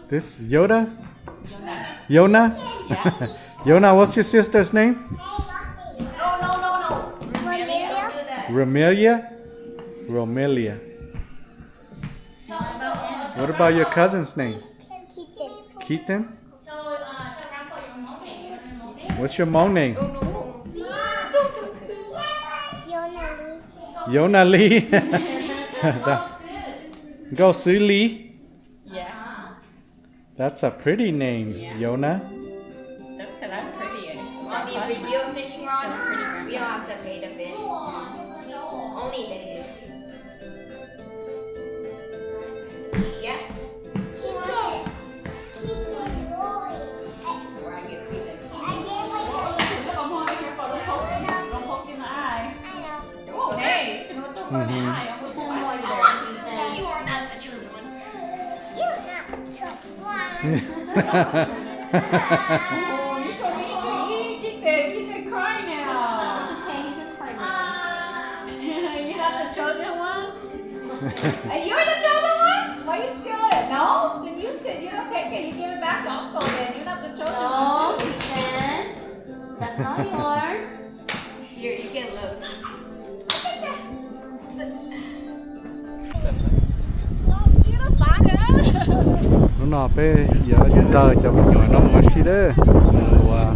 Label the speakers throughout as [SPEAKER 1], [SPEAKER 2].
[SPEAKER 1] This Yoda? Yona?
[SPEAKER 2] Yeah.
[SPEAKER 1] Yona, what's your sister's name?
[SPEAKER 2] No.
[SPEAKER 1] Romelia? Romelia. What about your cousin's name? Keaton? What's your mom name? Yona Lee. Go Su Lee.
[SPEAKER 2] Yeah.
[SPEAKER 1] That's a pretty name, Yona.
[SPEAKER 2] That's because I'm pretty.
[SPEAKER 3] Mommy, bring you a fishing rod. We don't have to pay to fish. Only they do. Yeah. Where I get feeding.
[SPEAKER 2] Don't poke in the eye. Oh, hey. Don't poke in the eye. I'm going to
[SPEAKER 3] You are not the chosen one.
[SPEAKER 2] Oh, you're so mean to eat. He's crying now. It's okay, he's just crying. You're not the chosen one? You're the chosen one? Why you steal it? No? Then you don't take it. You give it back to Uncle then. You're not the chosen one. No, you can. That's not yours.
[SPEAKER 3] Here, you can look.
[SPEAKER 1] Nó nọ bé giờ chúng ta cho mình nhỏ nó mới xí đấy và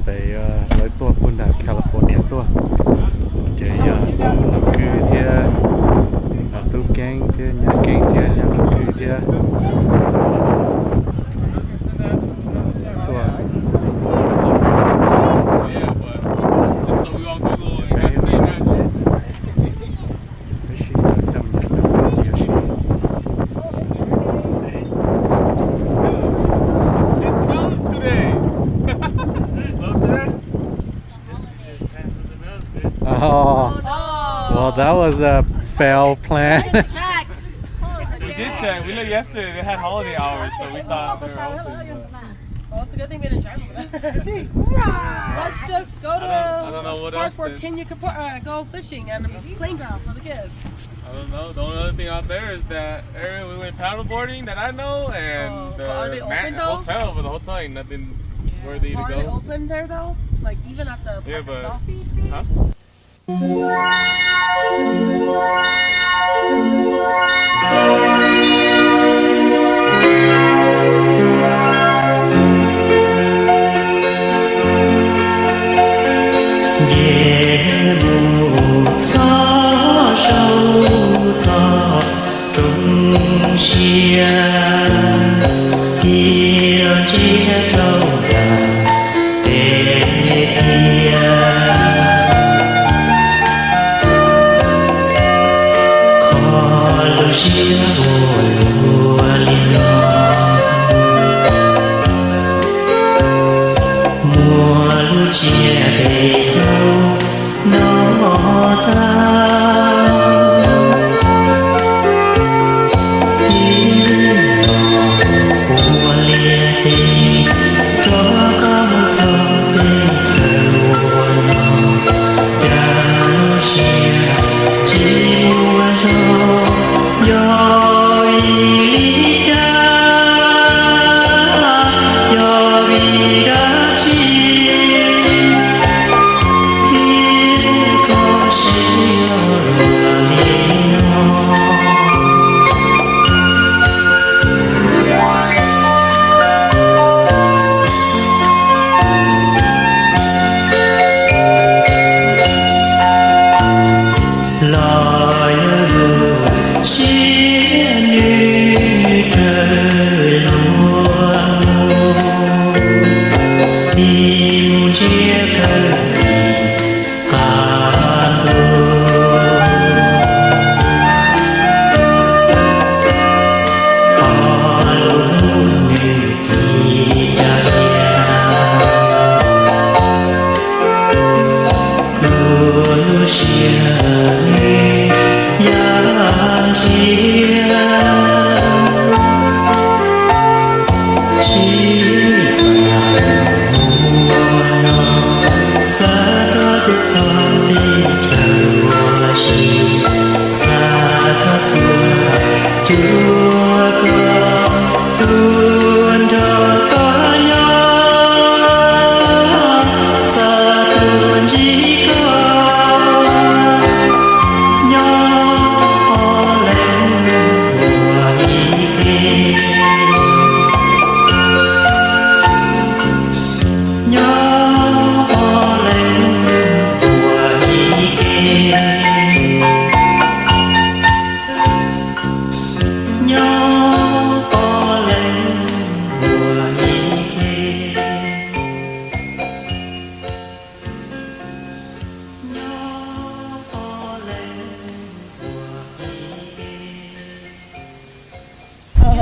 [SPEAKER 1] về lấy tua quân đảo California tua để giờ nó cứ thế tu keng thế nhà keng thế nhà nó cứ thế tua Oh, well, that was a fail plan.
[SPEAKER 4] We did check. We looked yesterday. They had holiday hours, so we thought they were open.
[SPEAKER 5] Well, it's a good thing we didn't drive over there. Let's just go to
[SPEAKER 4] I don't know what
[SPEAKER 5] park
[SPEAKER 4] else
[SPEAKER 5] where
[SPEAKER 4] then.
[SPEAKER 5] Kenya could go fishing and a playground for the kids.
[SPEAKER 4] I don't know. The only other thing out there is that area we went paddleboarding that I know, and
[SPEAKER 5] but are they open, though?
[SPEAKER 4] hotel. But the hotel ain't nothing worthy to
[SPEAKER 5] Are they
[SPEAKER 4] go.
[SPEAKER 5] open there though? Like even at the
[SPEAKER 4] Yeah,
[SPEAKER 5] park
[SPEAKER 4] but
[SPEAKER 5] itself?
[SPEAKER 4] huh?
[SPEAKER 6] Hãy subscribe cho kênh Ghiền Mì Gõ để không bỏ lỡ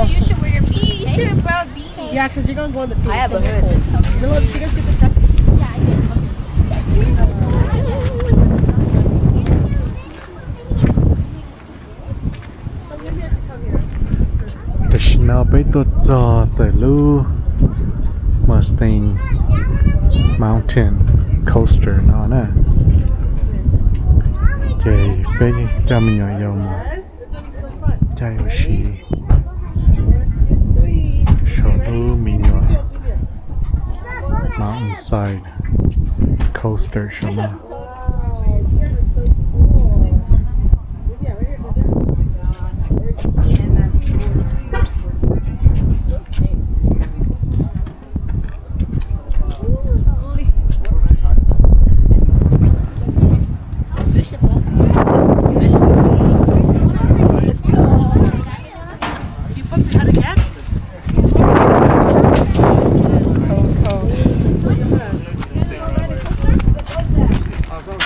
[SPEAKER 3] You should wear your beanie. You should have brought a beanie.
[SPEAKER 5] Yeah, because you're going to go in the thing.
[SPEAKER 3] I have a hood.
[SPEAKER 5] Did you guys get the check?
[SPEAKER 1] The snow bay to cho the Lug Mustang Mountain coaster nó nè. Cái bé cho mình nhỏ dòng chạy ở xí show mình nhỏ mountainside coaster show nó.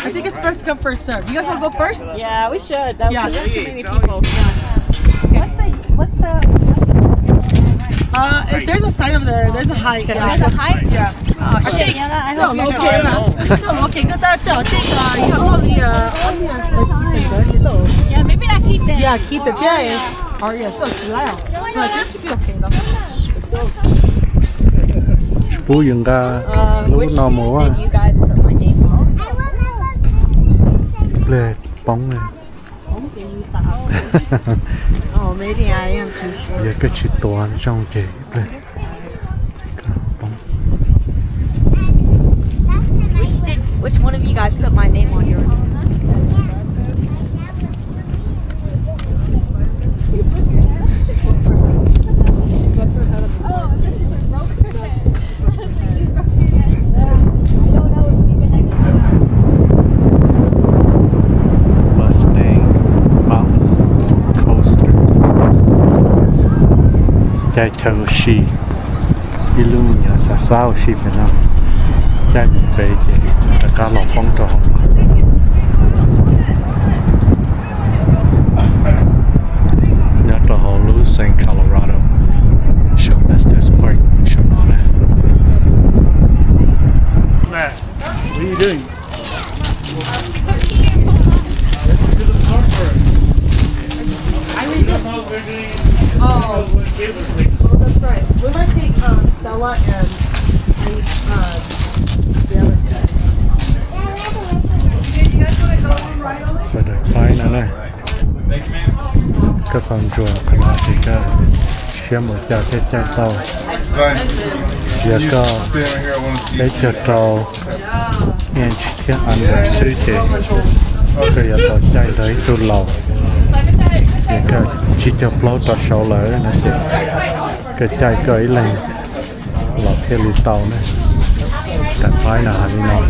[SPEAKER 5] I think it's first come, first serve. You guys want to go first?
[SPEAKER 2] Yeah, we should. That
[SPEAKER 5] Yeah.
[SPEAKER 2] was too many people.
[SPEAKER 5] If there's a sign over there, there's a height. Yeah.
[SPEAKER 2] There's a height?
[SPEAKER 5] Yeah.
[SPEAKER 2] Oh shit! I hope you're
[SPEAKER 5] Okay. Okay. 跟大家讲这个以后你
[SPEAKER 2] Yeah, maybe not keep them.
[SPEAKER 5] Yeah, keep the J. Or yeah, 这起来哦。No, this should be okay though.
[SPEAKER 1] Bố dừng ra lúc
[SPEAKER 2] Which
[SPEAKER 1] nó mùa
[SPEAKER 2] did you guys put my name on?
[SPEAKER 1] lên bóng này.
[SPEAKER 5] Oh, maybe I am too sure.
[SPEAKER 1] Giờ cái chữ toàn trong cái lên bóng.
[SPEAKER 3] Which one of you guys put my name on yours?
[SPEAKER 1] Mustang Mountain coaster. Chạy thử xì. Đi luôn nhà xa sao xì bên nào. Chạy mình về thì đã có lọc bóng trò. Nhà trò hồ lưu sang Colorado. Show Estes Park. Show nó nè. Matt, what are you doing?
[SPEAKER 5] Oh, that's right. We might take Stella and the other guy. You guys want to go right on it?
[SPEAKER 1] Sẽ được phải nữa nè. Các con chuồn của nó thì có xem một chào cái chai tàu. Giờ có cái chợ tàu yên thiên ăn được sư chế. Rồi giờ tàu chạy tới tu lầu. Giờ có chỉ cho plau tàu sầu lỡ nè chị. Cái chai cởi lên lọt theo lì tàu nè. Cả phải là hành nó.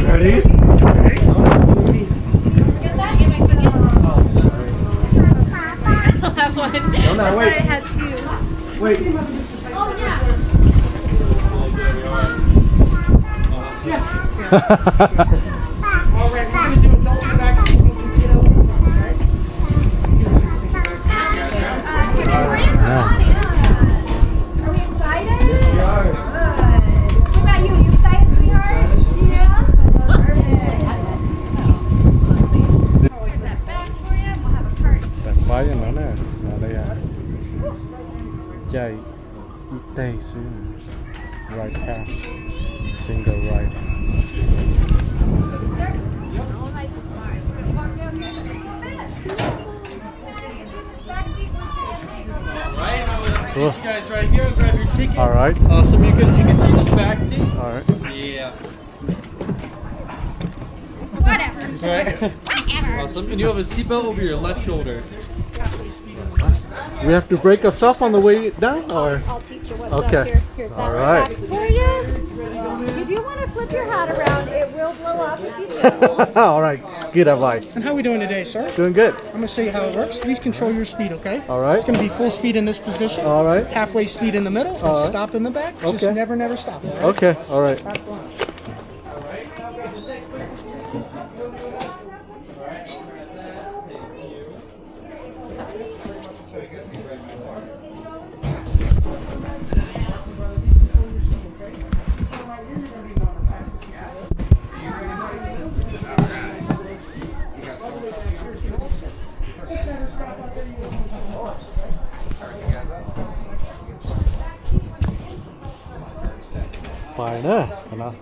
[SPEAKER 1] Ready?
[SPEAKER 3] have one.
[SPEAKER 1] No, no, wait.
[SPEAKER 3] I had two.
[SPEAKER 1] Wait.
[SPEAKER 3] Oh, yeah.
[SPEAKER 5] All right, we're going to do adult vaccine.
[SPEAKER 1] Yeah.
[SPEAKER 2] Are we excited? We are. Good. What about you? You excited, sweetheart? Yeah. Here's that bag for you. We'll have a cart.
[SPEAKER 1] Đặt bái cho nó nè. Ở đây à. Chạy ít tay xíu. Right pass. Single right. Cool.
[SPEAKER 4] You guys right here, grab your ticket.
[SPEAKER 1] All right.
[SPEAKER 4] Awesome, you're good. Take a seat in this back seat.
[SPEAKER 1] All right.
[SPEAKER 4] Yeah.
[SPEAKER 3] Whatever.
[SPEAKER 4] All right. Awesome. And you have a seatbelt over your left shoulder.
[SPEAKER 1] We have to break us off on the way down, or?
[SPEAKER 6] I'll teach you what's
[SPEAKER 1] Okay.
[SPEAKER 6] up here. Here's that
[SPEAKER 1] All right.
[SPEAKER 6] back for you. You do want to flip your hat around. It will blow up if you do.
[SPEAKER 1] All right. Good advice.
[SPEAKER 7] And how are we doing today, sir?
[SPEAKER 1] Doing good.
[SPEAKER 7] I'm going to show you how it works. Please control your speed, okay?
[SPEAKER 1] All right.
[SPEAKER 7] It's going to be full speed in this position.
[SPEAKER 1] All right.
[SPEAKER 7] Halfway speed in the middle. And
[SPEAKER 1] All right.
[SPEAKER 7] stop in the back. Just
[SPEAKER 1] Okay.
[SPEAKER 7] never stop. All right?
[SPEAKER 1] Okay. All right. Phải nữa. Nào.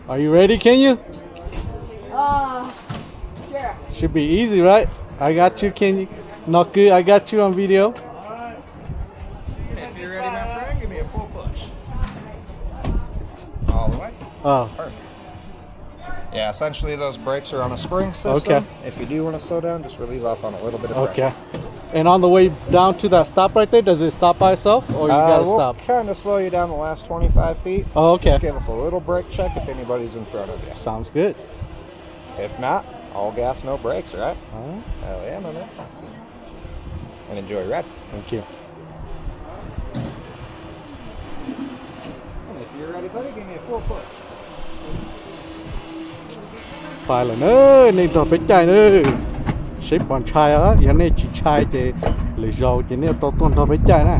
[SPEAKER 1] Are you ready, can you?
[SPEAKER 2] Sure.
[SPEAKER 1] Should be easy, right? I got you, can you? Not good, I got you on video.
[SPEAKER 8] If you're ready, my friend, give me a full push. All the way.
[SPEAKER 1] Oh,
[SPEAKER 8] Perfect. Yeah, essentially those brakes are on a spring system.
[SPEAKER 1] Okay.
[SPEAKER 8] If you do want to slow down, just relieve off on a little bit of
[SPEAKER 1] okay.
[SPEAKER 8] pressure.
[SPEAKER 1] And on the way down to that stop right there, does it stop by itself, or you gotta
[SPEAKER 8] we'll
[SPEAKER 1] stop?
[SPEAKER 8] kind of slow you down the last 25 feet.
[SPEAKER 1] Oh, okay.
[SPEAKER 8] Just give us a little brake check if anybody's in front of you.
[SPEAKER 1] Sounds good.
[SPEAKER 8] If not, all gas, no brakes, right?
[SPEAKER 1] All right.
[SPEAKER 8] Hell yeah, my man. And enjoy your ride.
[SPEAKER 1] Thank you.
[SPEAKER 8] And if you're ready, buddy, give me a full push.
[SPEAKER 1] Phải là nữa, nên tao phải chạy nữa. Xếp bọn trai á, giờ này chỉ trai thì lấy dầu thì nên tao tuần tao phải chạy nè.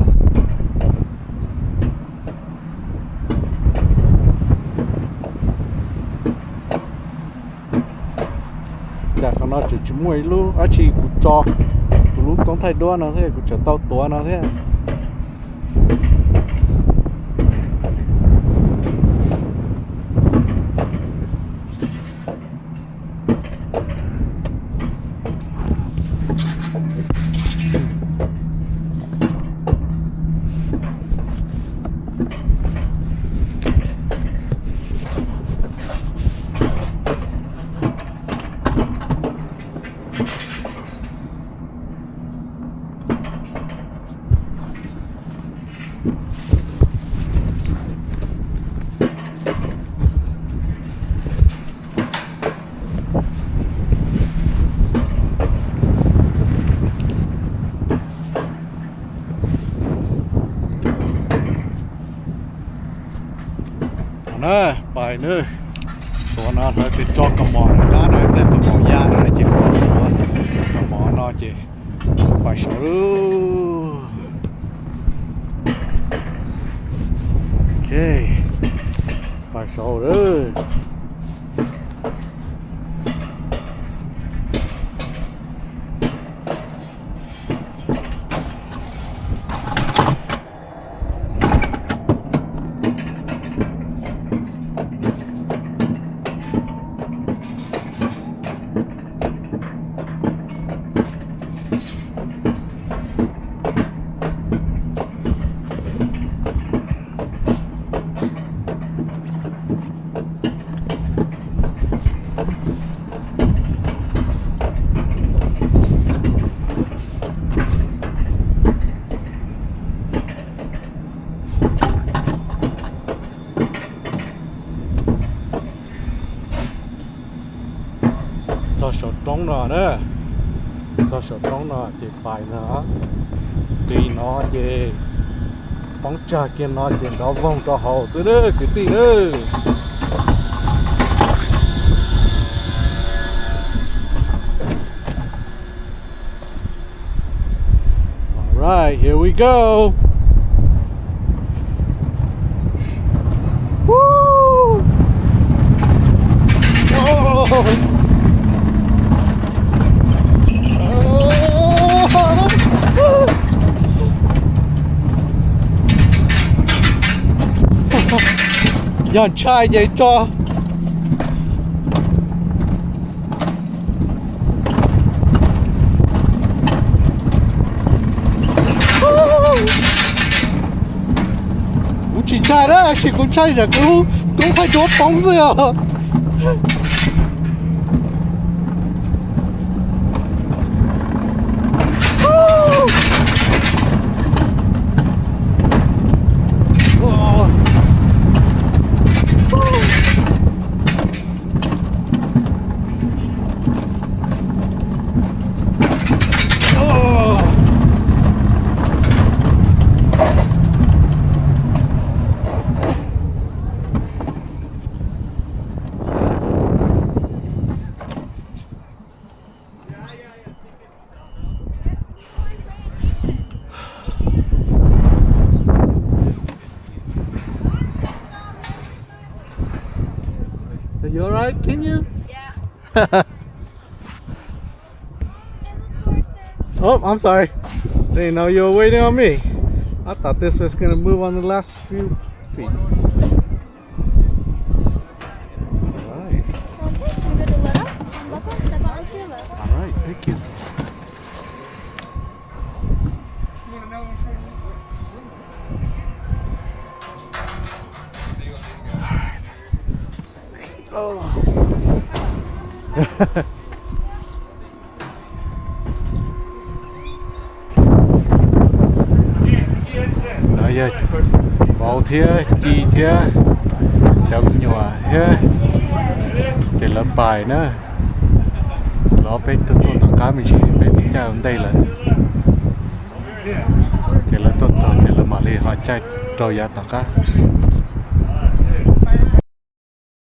[SPEAKER 1] Chả không nó chỉ mua luôn, á chỉ cũng cho, lúc con thay đua nó thế, cũng cho tao tua nó thế. Nữa, bài nữa. Tụi nó lại thì cho cầm mỏ này, đá này, lấy cầm mỏ da này chỉ tụi nó. Cầm mỏ nó chỉ. Bài số luôn. Ok. Bài số rồi. Cho sổ trống nó nữa. Cho sổ trống nó thì phải nữa. Tùy nó thì bóng trà kia nó thì nó vòng cho hậu xứ nữa, cái tí nữa. Alright, here we go. Woo! Whoa! nhọn trai vậy cho chỉ trai đó chỉ con trai giờ cũng phải đốt bóng rồi à Are you alright? Can you? Yeah. Oh, I'm sorry. Didn't know you were waiting on me. I thought this was gonna move on the last few feet. Alright.
[SPEAKER 6] Okay, I'm good to let up. Buckle, step out onto your left.
[SPEAKER 1] Alright, thank you. Oh. Nói giờ bảo thế chi thế trong nhỏ thế chỉ là bài nữa nó bên tôi tất cả mình chỉ bên tiếng chào đây là chỉ là tôi chỉ là mà đi hỏi chạy rồi giá tất cả